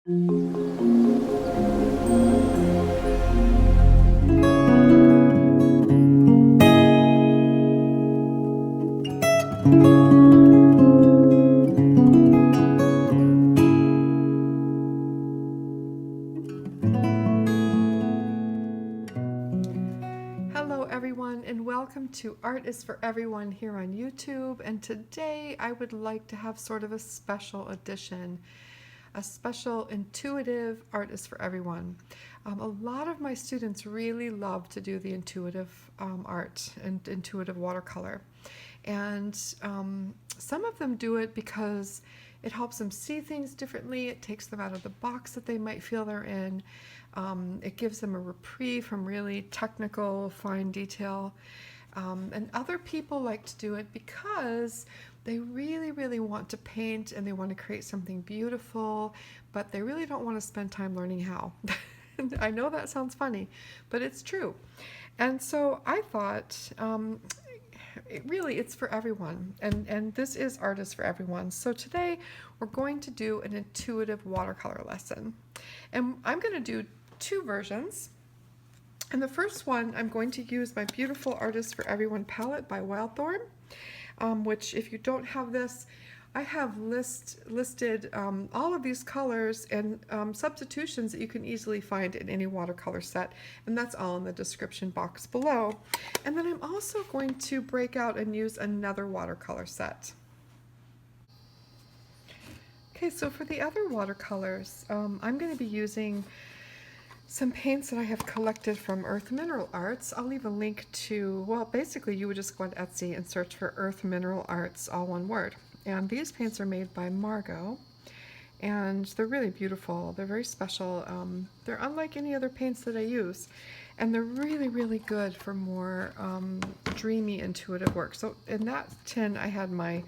Hello everyone, and welcome to Art is for Everyone here on YouTube. And today I would like to have sort of a special edition, a special intuitive Art is for Everyone. A lot of my students really love to do the intuitive art and intuitive watercolor. And some of them do it because it helps them see things differently. It takes them out of the box that they might feel they're in. It gives them a reprieve from really technical, fine detail. And other people like to do it because they really, really want to paint and they want to create something beautiful, but they really don't want to spend time learning how. I know that sounds funny, but it's true. And so I thought, it's for everyone, and this is Art is for Everyone. So today we're going to do an intuitive watercolor lesson, and I'm going to do two versions. And the first one, I'm going to use my beautiful Art is for Everyone palette by Wildthorne, which if you don't have this, I have listed all of these colors and substitutions that you can easily find in any watercolor set, and that's all in the description box below. And then I'm also going to break out and use another watercolor set. Okay, so for the other watercolors, I'm going to be using some paints that I have collected from Earth Mineral Arts. I'll leave a link to, well, basically you would just go on Etsy and search for Earth Mineral Arts, all one word. And these paints are made by Margot, and they're really beautiful. They're very special. They're unlike any other paints that I use, and they're really, really good for more dreamy, intuitive work. So in that tin, I had my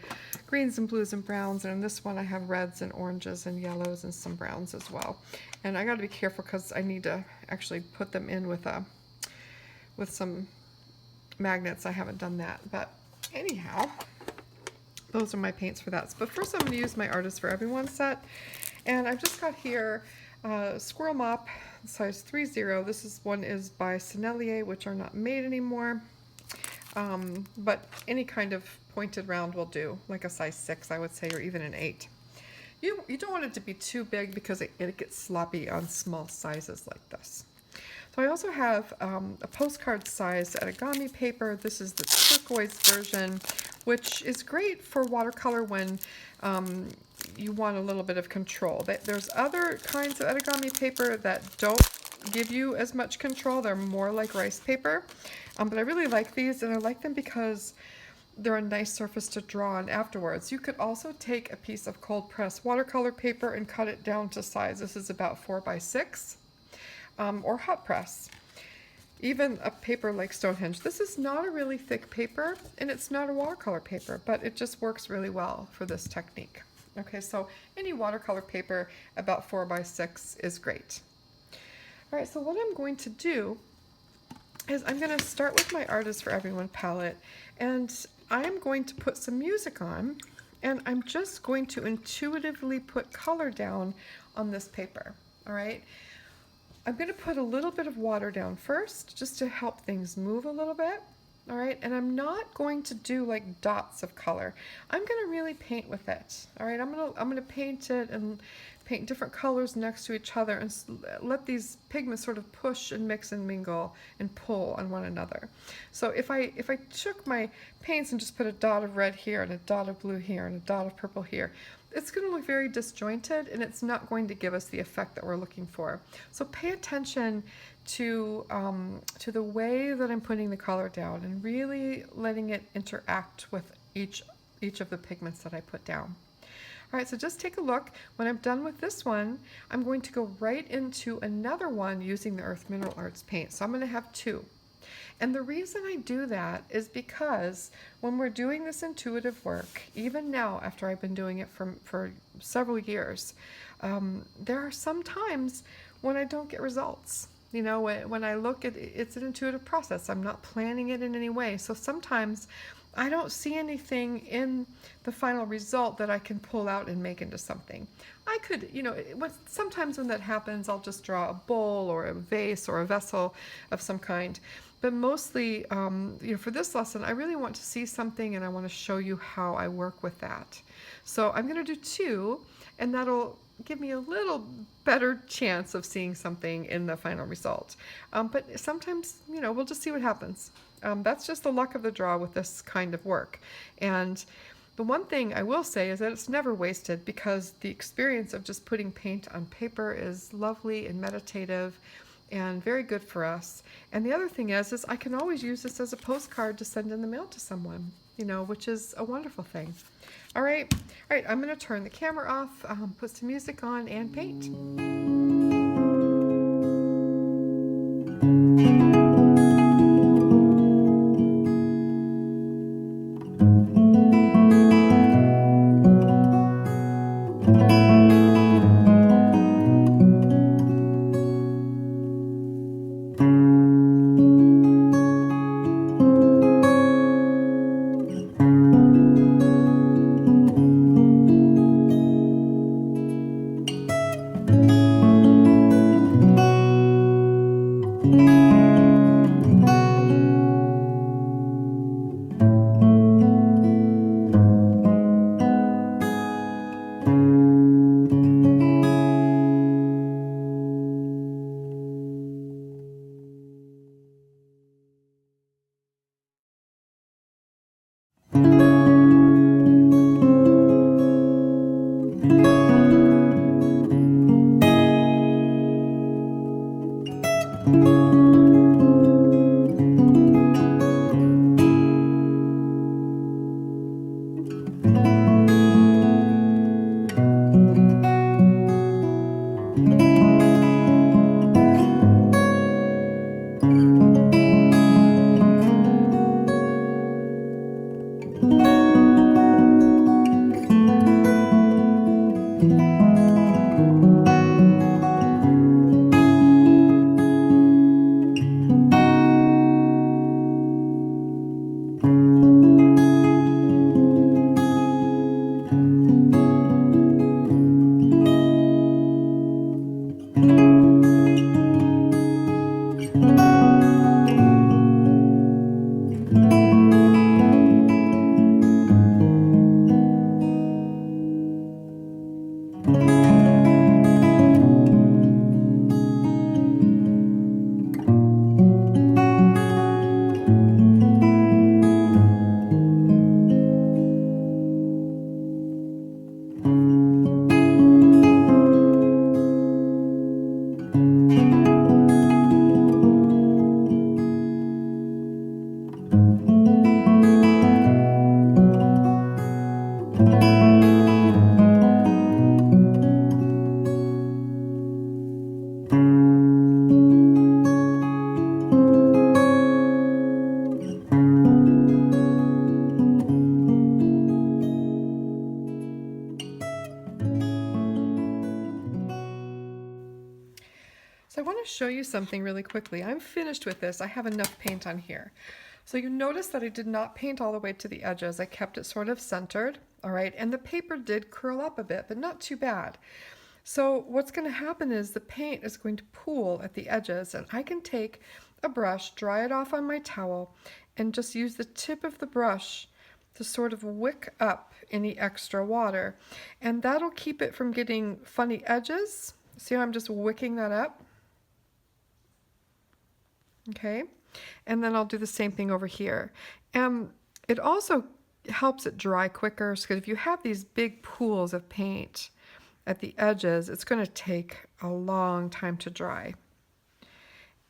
greens and blues and browns, and in this one I have reds and oranges and yellows and some browns as well. And I got to be careful because I need to actually put them in with some magnets. I haven't done that, but anyhow, those are my paints for that. But first I'm going to use my Art is for Everyone set, and I've just got here Squirrel Mop size 3-0. This one is by Sennelier, which are not made anymore, but any kind of pointed round will do, like a size 6 I would say, or even an 8. You don't want it to be too big because it gets sloppy on small sizes like this. So I also have a postcard size origami paper. This is the turquoise version, which is great for watercolor when you want a little bit of control. There's other kinds of origami paper that don't give you as much control. They're more like rice paper, but I really like these, and I like them because they're a nice surface to draw on afterwards. You could also take a piece of cold press watercolor paper and cut it down to size. This is about 4 by 6. Or hot press, even a paper like Stonehenge. This is not a really thick paper, and it's not a watercolor paper, but it just works really well for this technique. Okay, so any watercolor paper about 4 by 6 is great. All right, so what I'm going to do is I'm going to start with my Art is for Everyone palette, and I am going to put some music on, and I'm just going to intuitively put color down on this paper. All right. I'm going to put a little bit of water down first, just to help things move a little bit, all right? And I'm not going to do like dots of color. I'm going to really paint with it, all right? I'm going to paint it and paint different colors next to each other and let these pigments sort of push and mix and mingle and pull on one another. So if I took my paints and just put a dot of red here and a dot of blue here and a dot of purple here, it's going to look very disjointed, and it's not going to give us the effect that we're looking for. So pay attention to the way that I'm putting the color down and really letting it interact with each of the pigments that I put down. All right, so just take a look. When I'm done with this one, I'm going to go right into another one using the Earth Mineral Arts paint. So I'm going to have 2. And the reason I do that is because when we're doing this intuitive work, even now after I've been doing it for several years, there are some times when I don't get results. You know, when I look at it, it's an intuitive process. I'm not planning it in any way. So sometimes I don't see anything in the final result that I can pull out and make into something. I could, sometimes when that happens, I'll just draw a bowl or a vase or a vessel of some kind. But mostly, for this lesson, I really want to see something and I want to show you how I work with that. So I'm going to do two, and that'll give me a little better chance of seeing something in the final result. But sometimes, we'll just see what happens. That's just the luck of the draw with this kind of work. And the one thing I will say is that it's never wasted, because the experience of just putting paint on paper is lovely and meditative and very good for us. And the other thing is I can always use this as a postcard to send in the mail to someone, which is a wonderful thing. All right, I'm going to turn the camera off, put some music on, and paint. So I want to show you something really quickly. I'm finished with this. I have enough paint on here. So you notice that I did not paint all the way to the edges. I kept it sort of centered, all right? And the paper did curl up a bit, but not too bad. So what's going to happen is the paint is going to pool at the edges, and I can take a brush, dry it off on my towel, and just use the tip of the brush to sort of wick up any extra water. And that'll keep it from getting funny edges. See how I'm just wicking that up? Okay, and then I'll do the same thing over here. It also helps it dry quicker, because if you have these big pools of paint at the edges, it's going to take a long time to dry.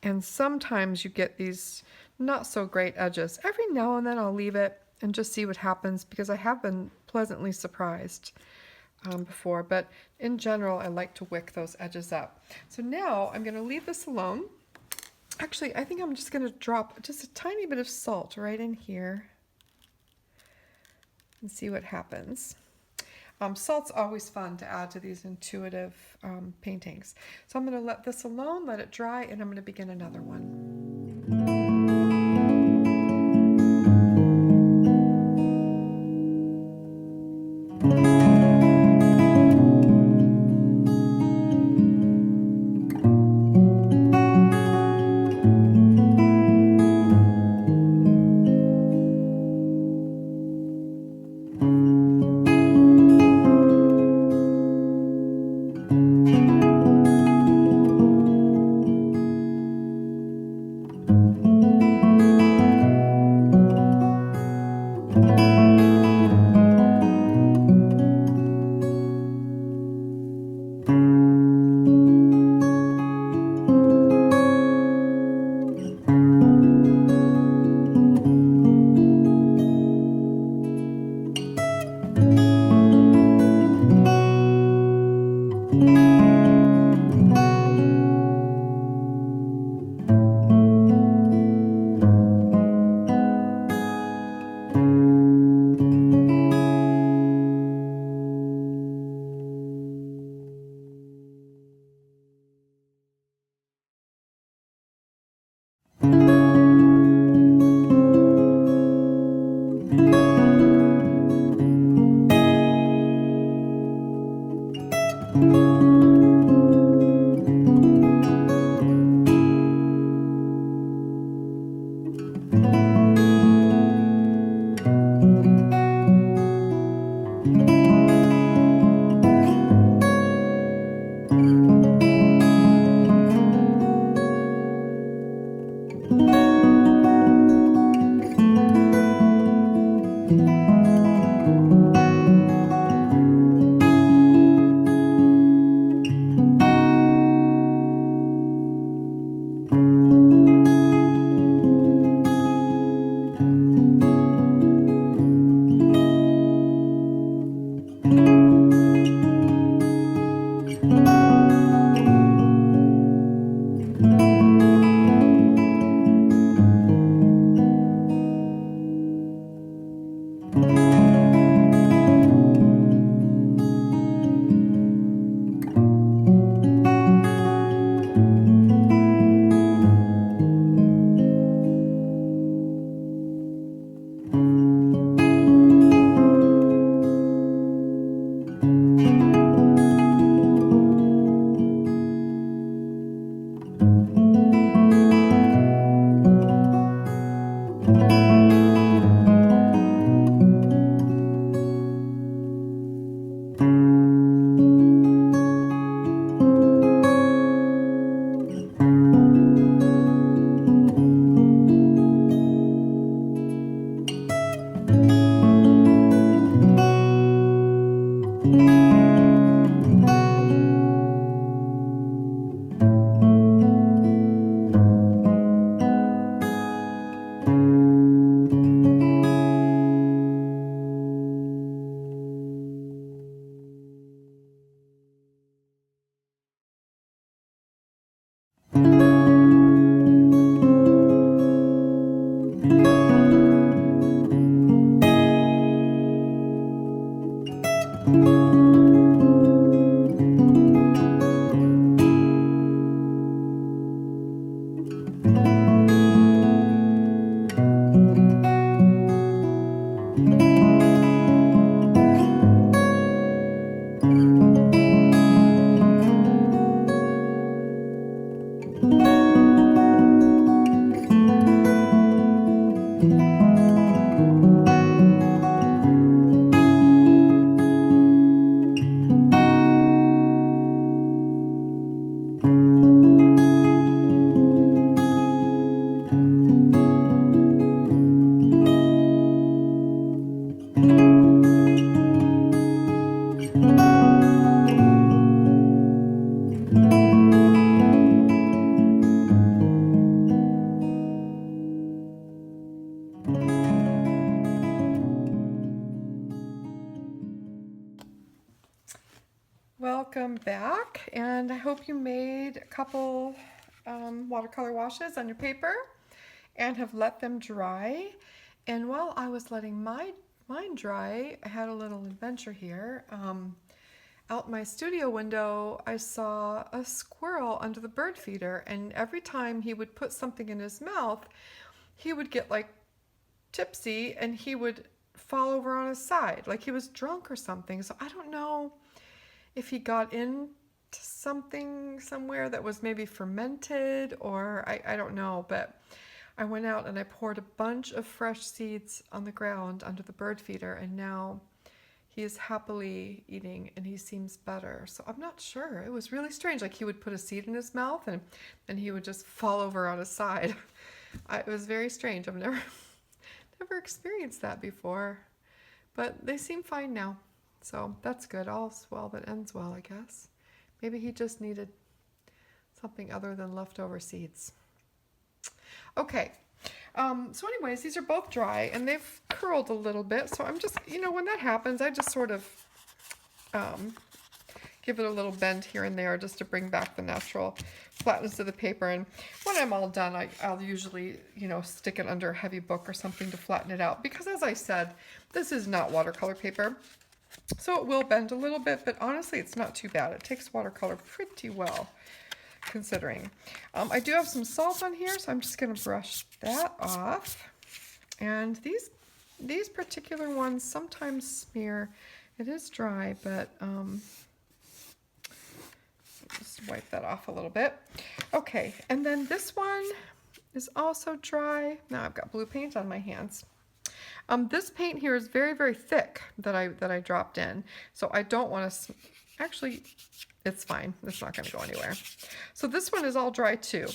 And sometimes you get these not so great edges. Every now and then I'll leave it and just see what happens, because I have been pleasantly surprised before, but in general I like to wick those edges up. So now I'm going to leave this alone. Actually, I think I'm just going to drop just a tiny bit of salt right in here and see what happens. Salt's always fun to add to these intuitive paintings. So I'm going to let this alone, let it dry, and I'm going to begin another one. hope you made a couple watercolor washes on your paper and have let them dry. And while I was letting mine dry, I had a little adventure here. Out my studio window, I saw a squirrel under the bird feeder, and every time he would put something in his mouth, he would get like tipsy and he would fall over on his side, like he was drunk or something. So I don't know if he got into something somewhere that was maybe fermented, or I don't know, but I went out and I poured a bunch of fresh seeds on the ground under the bird feeder, and now he is happily eating and he seems better. So I'm not sure. It was really strange. Like he would put a seed in his mouth and he would just fall over on his side. It was very strange. I've never experienced that before, but they seem fine now. So that's good. All's well that ends well, I guess. Maybe he just needed something other than leftover seeds. Okay. So anyways, these are both dry and they've curled a little bit. So I'm just, when that happens, I just sort of give it a little bend here and there just to bring back the natural flatness of the paper. And when I'm all done, I'll usually, stick it under a heavy book or something to flatten it out. Because as I said, this is not watercolor paper. So it will bend a little bit, but honestly, it's not too bad. It takes watercolor pretty well, considering. I do have some salt on here, so I'm just going to brush that off. And these particular ones sometimes smear. It is dry, but just wipe that off a little bit. Okay, and then this one is also dry. Now I've got blue paint on my hands. This paint here is very, very thick that I dropped in, so I don't want to. Actually, it's fine. It's not going to go anywhere. So this one is all dry too.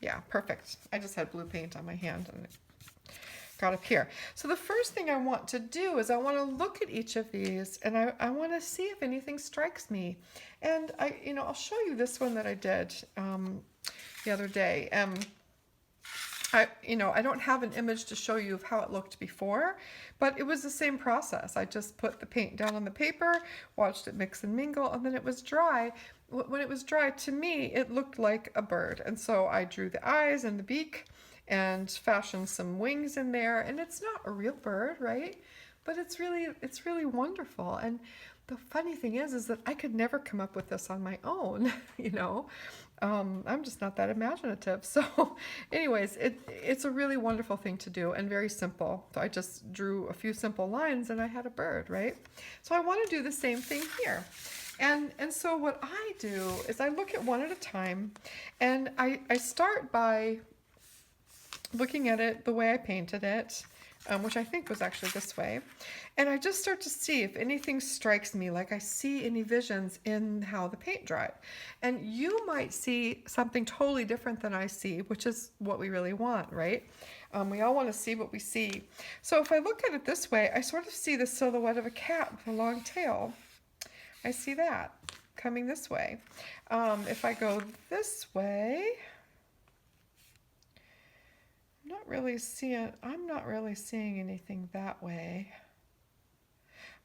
Yeah, perfect. I just had blue paint on my hand and it got up here. So the first thing I want to do is I want to look at each of these and I want to see if anything strikes me. And I'll show you this one that I did the other day. I don't have an image to show you of how it looked before, but it was the same process. I just put the paint down on the paper, watched it mix and mingle, and then it was dry. When it was dry, to me, it looked like a bird. And so I drew the eyes and the beak and fashioned some wings in there. And it's not a real bird, right? But it's really wonderful. And the funny thing is that I could never come up with this on my own, I'm just not that imaginative. So anyways, it's a really wonderful thing to do and very simple. So I just drew a few simple lines and I had a bird, right? So I want to do the same thing here. And so what I do is I look at one at a time, and I start by looking at it the way I painted it, which I think was actually this way. And I just start to see if anything strikes me, like I see any visions in how the paint dried. And you might see something totally different than I see, which is what we really want, right? We all want to see what we see. So if I look at it this way, I sort of see the silhouette of a cat with a long tail. I see that coming this way. If I go this way, I'm not really seeing anything that way.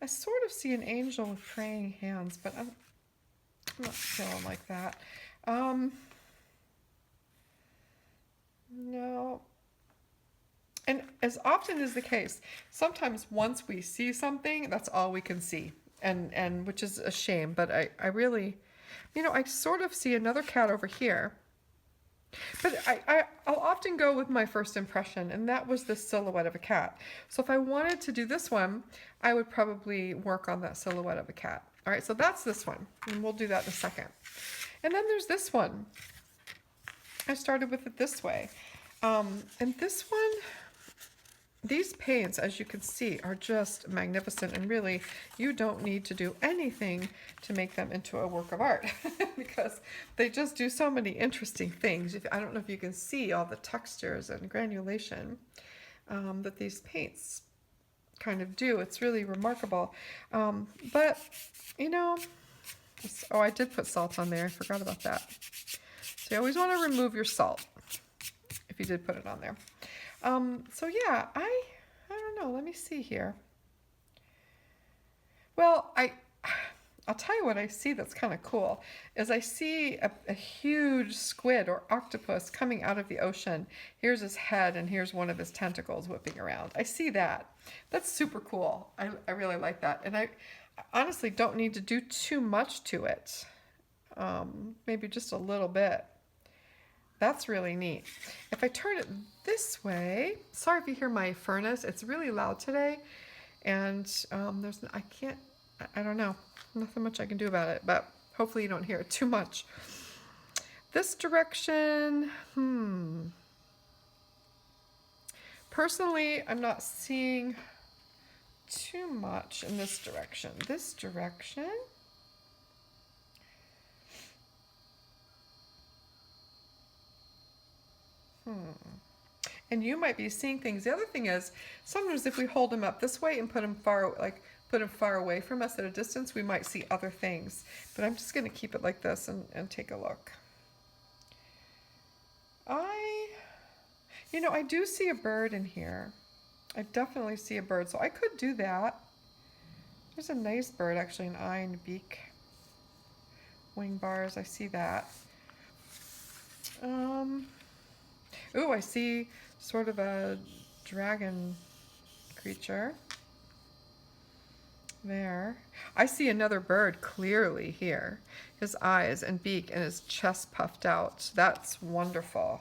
I sort of see an angel with praying hands, but I'm not feeling like that. No. And as often is the case, sometimes once we see something, that's all we can see. And which is a shame, but I really, I sort of see another cat over here. But I'll often go with my first impression, and that was the silhouette of a cat. So if I wanted to do this one, I would probably work on that silhouette of a cat. All right, so that's this one, and we'll do that in a second. And then there's this one. I started with it this way. And this one, these paints, as you can see, are just magnificent, and really, you don't need to do anything to make them into a work of art because they just do so many interesting things. I don't know if you can see all the textures and granulation that these paints kind of do. It's really remarkable. But, oh, I did put salt on there. I forgot about that. So you always want to remove your salt if you did put it on there. So yeah, I don't know. Let me see here. Well, I'll tell you what I see that's kind of cool is I see a huge squid or octopus coming out of the ocean. Here's his head and here's one of his tentacles whipping around. I see that. That's super cool. I really like that. And I honestly don't need to do too much to it. Maybe just a little bit. That's really neat. If I turn it this way, sorry if you hear my furnace, it's really loud today. And I don't know, nothing much I can do about it, but hopefully you don't hear it too much. This direction, personally, I'm not seeing too much in this direction. This direction, and you might be seeing things. The other thing is, sometimes if we hold them up this way and put them far away from us at a distance, we might see other things. But I'm just going to keep it like this and take a look. I do see a bird in here. I definitely see a bird, so I could do that. There's a nice bird, actually, an eye and a beak. Wing bars, I see that. Ooh, I see sort of a dragon creature there. I see another bird clearly here. His eyes and beak and his chest puffed out. That's wonderful.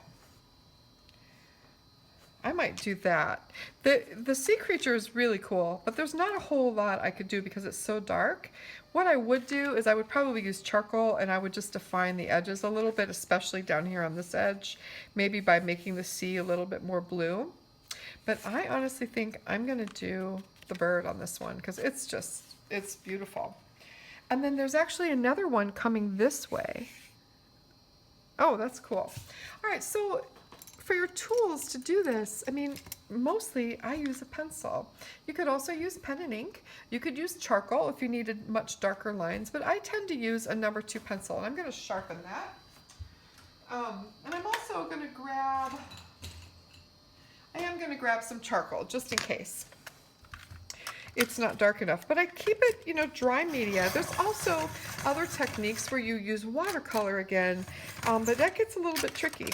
I might do that. The sea creature is really cool, but there's not a whole lot I could do because it's so dark. What I would do is I would probably use charcoal and I would just define the edges a little bit, especially down here on this edge, maybe by making the sea a little bit more blue. But I honestly think I'm gonna do the bird on this one because it's beautiful. And then there's actually another one coming this way. Oh, that's cool. All right, so for your tools to do this, I mean, mostly I use a pencil. You could also use pen and ink. You could use charcoal if you needed much darker lines, but I tend to use a number 2 pencil, and I'm going to sharpen that. And I'm also going to grab some charcoal just in case it's not dark enough, but I keep it, dry media. There's also other techniques where you use watercolor again, but that gets a little bit tricky.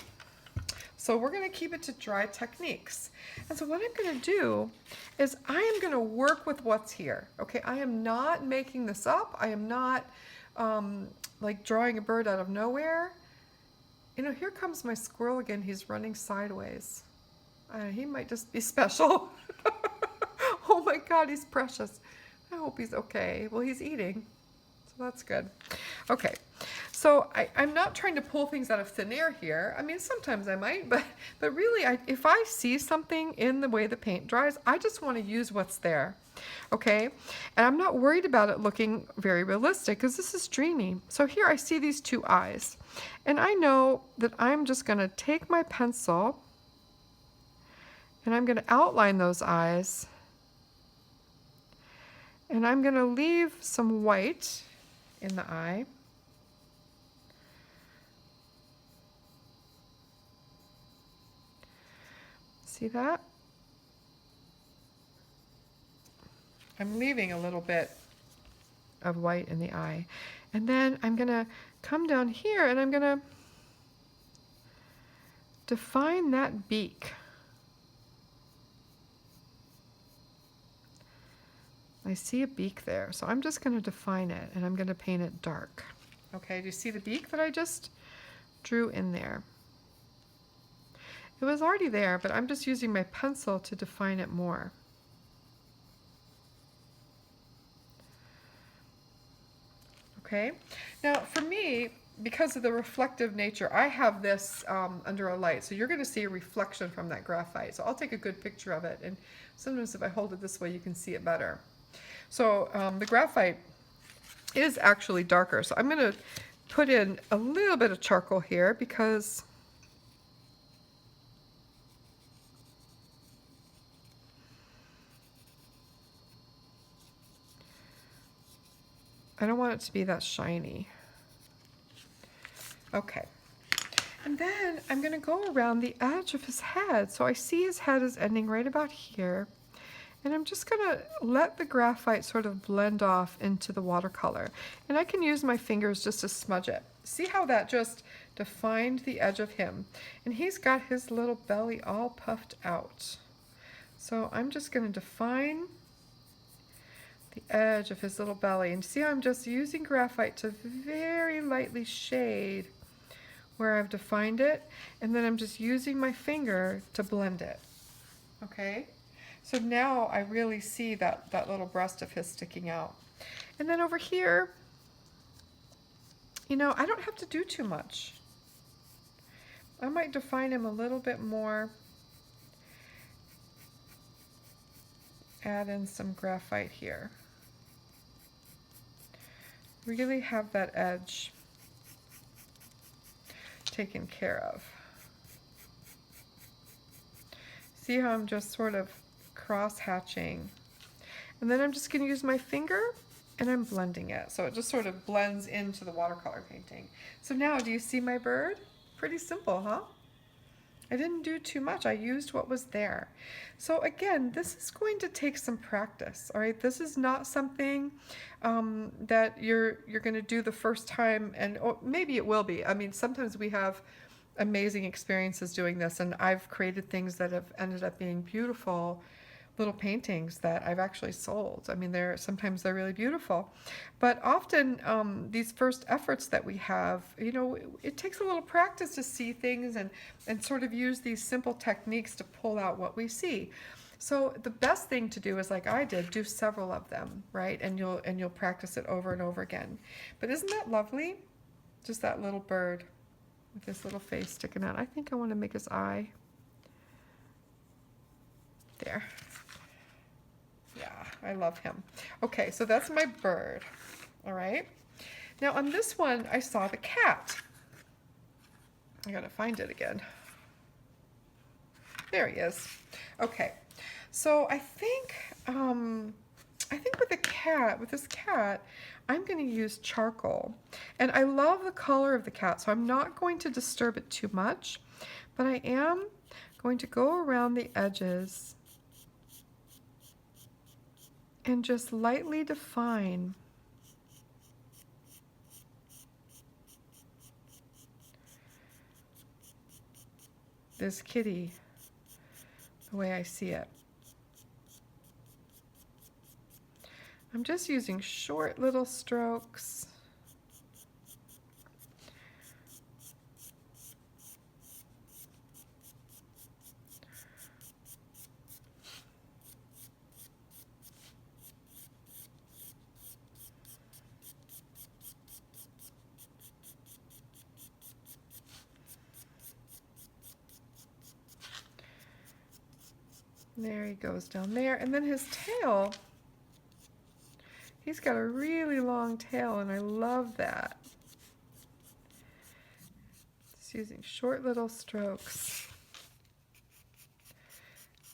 So we're going to keep it to dry techniques. And so what I'm going to do is I am going to work with what's here. Okay, I am not making this up. I am not like drawing a bird out of nowhere. Here comes my squirrel again. He's running sideways. He might just be special. Oh my God, he's precious. I hope he's okay. Well, he's eating, so that's good. Okay. So I'm not trying to pull things out of thin air here. I mean, sometimes I might, but really, if I see something in the way the paint dries, I just want to use what's there, okay? And I'm not worried about it looking very realistic because this is dreamy. So here I see these 2 eyes, and I know that I'm just going to take my pencil and I'm going to outline those eyes, and I'm going to leave some white in the eye. See that? I'm leaving a little bit of white in the eye. And then I'm going to come down here and I'm going to define that beak. I see a beak there, so I'm just going to define it and I'm going to paint it dark. Okay, do you see the beak that I just drew in there? It was already there, but I'm just using my pencil to define it more. Okay, now for me, because of the reflective nature, I have this under a light, so you're going to see a reflection from that graphite. So I'll take a good picture of it, and sometimes if I hold it this way, you can see it better. So the graphite is actually darker, so I'm going to put in a little bit of charcoal here because I don't want it to be that shiny. Okay. And then I'm going to go around the edge of his head. So I see his head is ending right about here. And I'm just going to let the graphite sort of blend off into the watercolor. And I can use my fingers just to smudge it. See how that just defined the edge of him? And he's got his little belly all puffed out. So I'm just going to define the edge of his little belly. And see how I'm just using graphite to very lightly shade where I've defined it. And then I'm just using my finger to blend it. Okay? So now I really see that little breast of his sticking out. And then over here, you know, I don't have to do too much. I might define him a little bit more. Add in some graphite here. Really have that edge taken care of. See how I'm just sort of cross-hatching. And then I'm just going to use my finger and I'm blending it. So it just sort of blends into the watercolor painting. So now, do you see my bird? Pretty simple, huh? I didn't do too much. I used what was there. So again, this is going to take some practice, all right? This is not something that you're going to do the first time, and maybe it will be. I mean, sometimes we have amazing experiences doing this, and I've created things that have ended up being beautiful little paintings that I've actually sold. I mean, sometimes they're really beautiful, but often these first efforts that we have, you know, it takes a little practice to see things and sort of use these simple techniques to pull out what we see. So the best thing to do is, like I did, do several of them, right? And you'll practice it over and over again. But isn't that lovely? Just that little bird with his little face sticking out. I think I want to make his eye. There. Yeah, I love him. Okay, so that's my bird. All right. Now on this one, I saw the cat. I gotta find it again. There he is. Okay, so I think with this cat, I'm going to use charcoal. And I love the color of the cat, so I'm not going to disturb it too much, but I am going to go around the edges and just lightly define this kitty the way I see it. I'm just using short little strokes. There he goes down there. And then his tail, he's got a really long tail, and I love that. Just using short little strokes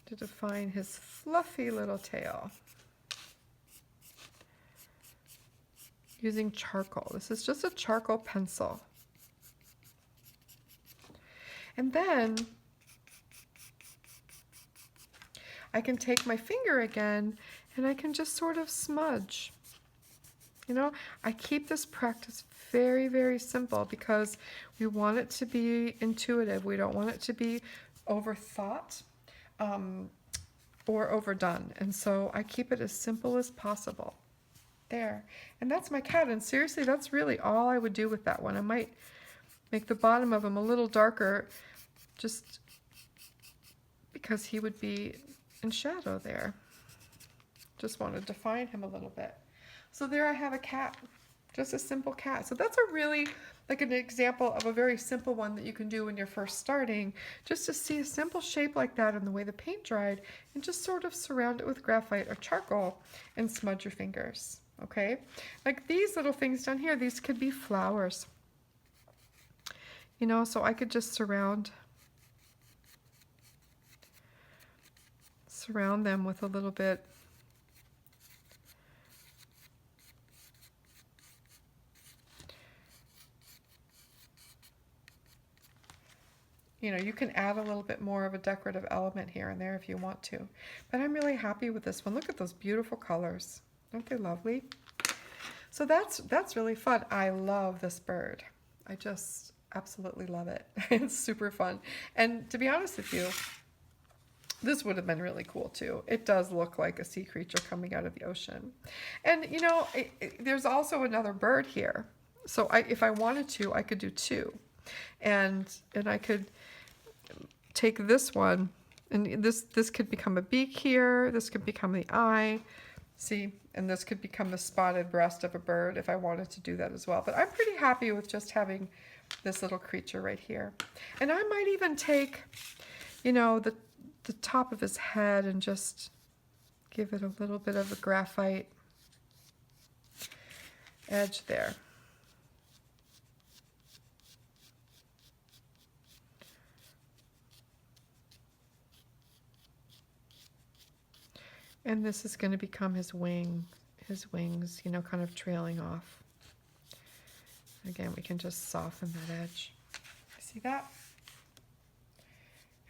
to define his fluffy little tail. Using charcoal. This is just a charcoal pencil. And then I can take my finger again and I can just sort of smudge. You know, I keep this practice very, very simple because we want it to be intuitive. We don't want it to be overthought or overdone. And so I keep it as simple as possible. There. And that's my cat. And seriously, that's really all I would do with that one. I might make the bottom of him a little darker just because he would be in shadow there. Just want to define him a little bit. So there I have a cat, just a simple cat. So that's a really, like an example of a very simple one that you can do when you're first starting, just to see a simple shape like that and the way the paint dried, and just sort of surround it with graphite or charcoal and smudge your fingers, okay? Like these little things down here, these could be flowers. You know, so I could just surround them with a little bit You know, you can add a little bit more of a decorative element here and there if you want to. But I'm really happy with this one. Look at those beautiful colors. Aren't they lovely? So that's really fun. I love this bird. I just absolutely love it. It's super fun. And to be honest with you, this would have been really cool too. It does look like a sea creature coming out of the ocean. And you know, there's also another bird here. So if I wanted to, I could do two. And I could take this one, and this could become a beak here, this could become the eye, see, and this could become the spotted breast of a bird if I wanted to do that as well. But I'm pretty happy with just having this little creature right here. And I might even take, you know, the top of his head and just give it a little bit of a graphite edge there. And this is going to become his wings, you know, kind of trailing off. Again, we can just soften that edge. See that?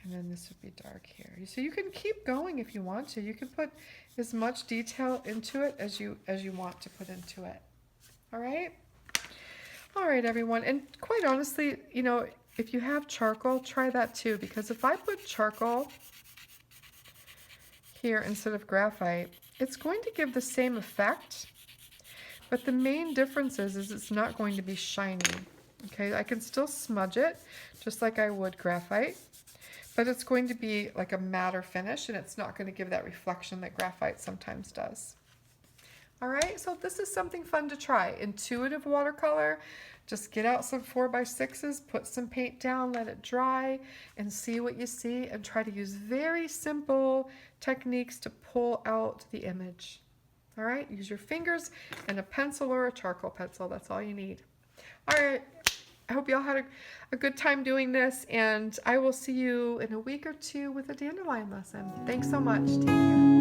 And then this would be dark here. So you can keep going if you want to. You can put as much detail into it as you want to put into it. All right? All right, everyone. And quite honestly, you know, if you have charcoal, try that too. Because if I put charcoal here instead of graphite, it's going to give the same effect, but the main difference is it's not going to be shiny. Okay, I can still smudge it just like I would graphite, but it's going to be like a matter finish, and it's not going to give that reflection that graphite sometimes does. All right, so this is something fun to try. Intuitive watercolor. Just get out some 4x6s, put some paint down, let it dry, and see what you see, and try to use very simple techniques to pull out the image. All right, use your fingers and a pencil or a charcoal pencil. That's all you need. All right, I hope you all had a good time doing this, and I will see you in a week or two with a dandelion lesson. Thanks so much. Take care.